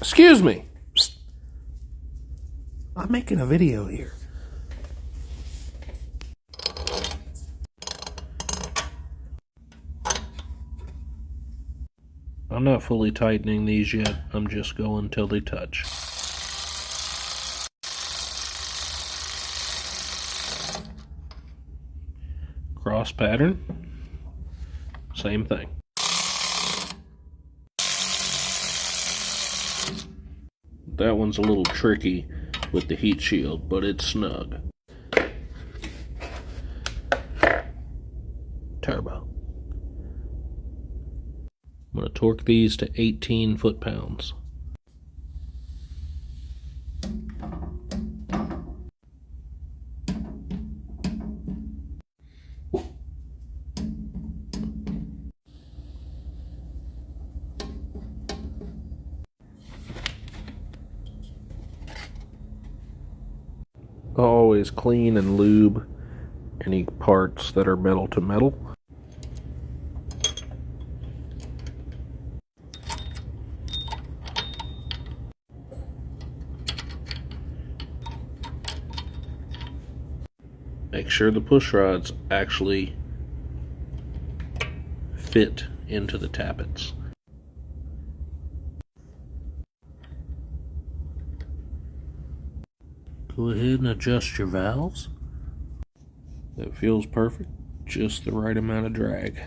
Excuse me. Psst. I'm making a video here. I'm not fully tightening these yet. I'm just going till they touch. Cross pattern. Same thing. That one's a little tricky with the heat shield, but it's snug. Turbo. I'm going to torque these to 18 foot-pounds. Always clean and lube any parts that are metal to metal. Make sure the push rods actually fit into the tappets. Go ahead and adjust your valves. That feels perfect, just the right amount of drag.